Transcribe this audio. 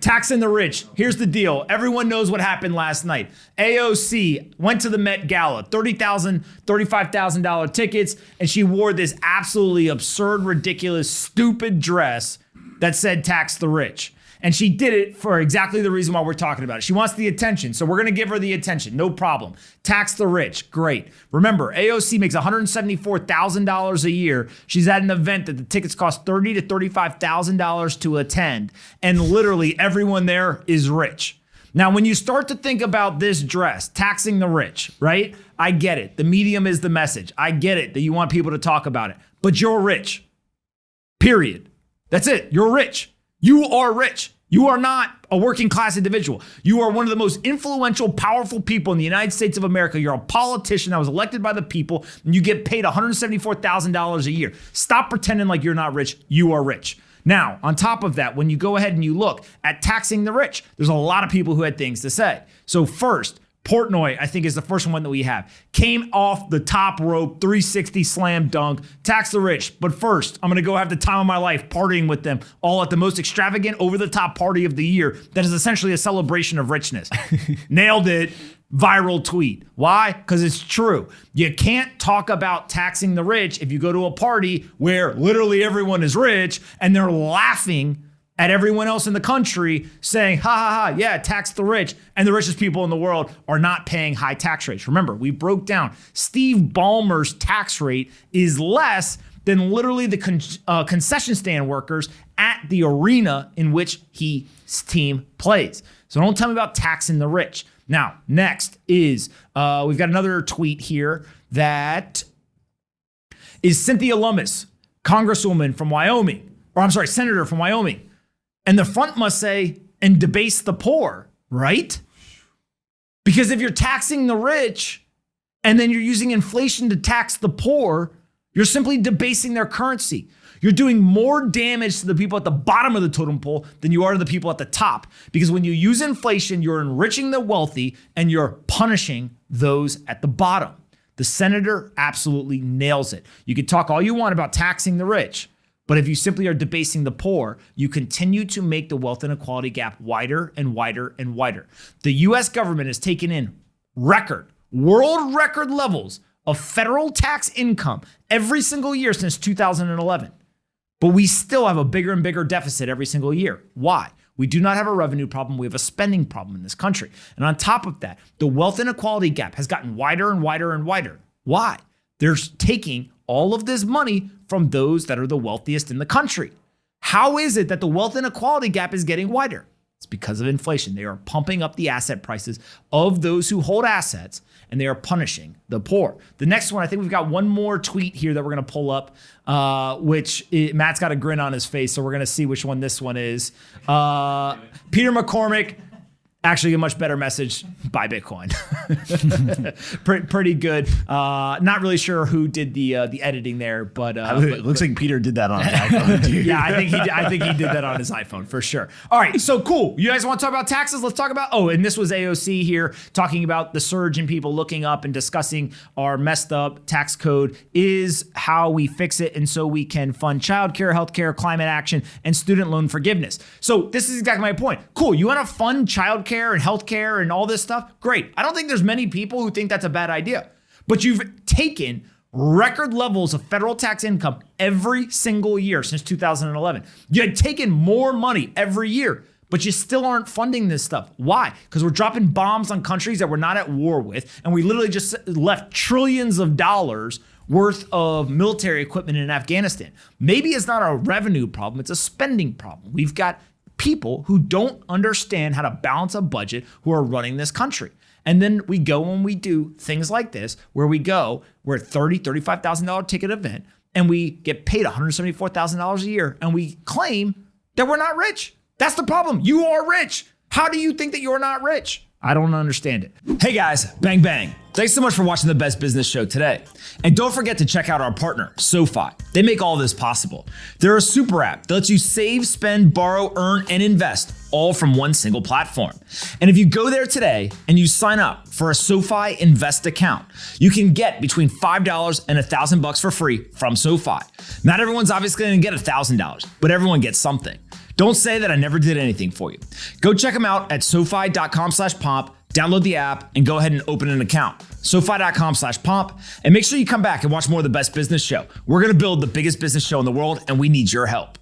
taxing the rich. Here's the deal. Everyone knows what happened last night. AOC went to the Met Gala, $30,000, $35,000 tickets, and she wore this absolutely absurd, ridiculous, stupid dress that said tax the rich. And she did it for exactly the reason why we're talking about it. She wants the attention, so we're going to give her the attention. No problem. Tax the rich. Great. Remember, AOC makes $174,000 a year. She's at an event that the tickets cost $30,000 to $35,000 to attend, and literally everyone there is rich. Now, when you start to think about this dress, taxing the rich, right? I get it. The medium is the message. I get it that you want people to talk about it, but you're rich. Period. That's it. You're rich. You are rich. You are not a working class individual. You are one of the most influential, powerful people in the United States of America. You're a politician that was elected by the people, and you get paid $174,000 a year. Stop pretending like you're not rich. You are rich. Now, on top of that, when you go ahead and you look at taxing the rich, there's a lot of people who had things to say. So first, Portnoy, I think, is the first one that we have. Came off the top rope, 360 slam dunk, tax the rich. But first, I'm going to go have the time of my life partying with them all at the most extravagant, over-the-top party of the year that is essentially a celebration of richness. Nailed it. Viral tweet. Why? Because it's true. You can't talk about taxing the rich if you go to a party where literally everyone is rich and they're laughing at everyone else in the country saying, ha ha ha, yeah, tax the rich. And the richest people in the world are not paying high tax rates. Remember, we broke down Steve Ballmer's tax rate is less than literally the concession stand workers at the arena in which his team plays. So don't tell me about taxing the rich. Now, next is, we've got another tweet here that is Cynthia Lummis, Congresswoman from Wyoming, or I'm sorry, Senator from Wyoming. And the front must say, and debase the poor, right? Because if you're taxing the rich and then you're using inflation to tax the poor, you're simply debasing their currency. You're doing more damage to the people at the bottom of the totem pole than you are to the people at the top. Because when you use inflation, you're enriching the wealthy and you're punishing those at the bottom. The senator absolutely nails it. You can talk all you want about taxing the rich, but if you simply are debasing the poor, you continue to make the wealth inequality gap wider and wider and wider. The US government has taken in world record levels of federal tax income every single year since 2011. But we still have a bigger and bigger deficit every single year. Why? We do not have a revenue problem. We have a spending problem in this country. And on top of that, the wealth inequality gap has gotten wider and wider and wider. Why? They're taking all of this money from those that are the wealthiest in the country. How is it that the wealth inequality gap is getting wider? It's because of inflation. They are pumping up the asset prices of those who hold assets, and they are punishing the poor. The next one, I think we've got one more tweet here that we're going to pull up, Matt's got a grin on his face, so we're going to see which one this one is. Peter McCormick. Actually, a much better message. Buy Bitcoin. Pretty good. Not really sure who did the editing there, but it looks like Peter did that on his iPhone. Dude. Yeah, I think he did that on his iPhone for sure. All right, so cool. You guys want to talk about taxes? Let's talk about. Oh, and this was AOC here talking about the surge in people looking up and discussing our messed up tax code is how we fix it, and so we can fund childcare, healthcare, climate action, and student loan forgiveness. So this is exactly my point. Cool. You want to fund childcare and healthcare and all this stuff? Great. I don't think there's many people who think that's a bad idea. But you've taken record levels of federal tax income every single year since 2011. You had taken more money every year, but you still aren't funding this stuff. Why? Because we're dropping bombs on countries that we're not at war with, and we literally just left trillions of dollars worth of military equipment in Afghanistan. Maybe it's not a revenue problem, it's a spending problem. We've got people who don't understand how to balance a budget who are running this country. And then we go and we do things like this, where we're at $35,000 ticket event, and we get paid $174,000 a year, and we claim that we're not rich. That's the problem. You are rich. How do you think that you're not rich? I don't understand it. Hey guys, bang, bang. Thanks so much for watching the Best Business Show today. And don't forget to check out our partner, SoFi. They make all this possible. They're a super app that lets you save, spend, borrow, earn, and invest all from one single platform. And if you go there today and you sign up for a SoFi Invest account, you can get between $5 and $1,000 for free from SoFi. Not everyone's obviously going to get $1,000, but everyone gets something. Don't say that I never did anything for you. Go check them out at SoFi.com/pomp, download the app, and go ahead and open an account. SoFi.com/pomp, and make sure you come back and watch more of the Best Business Show. We're going to build the biggest business show in the world, and we need your help.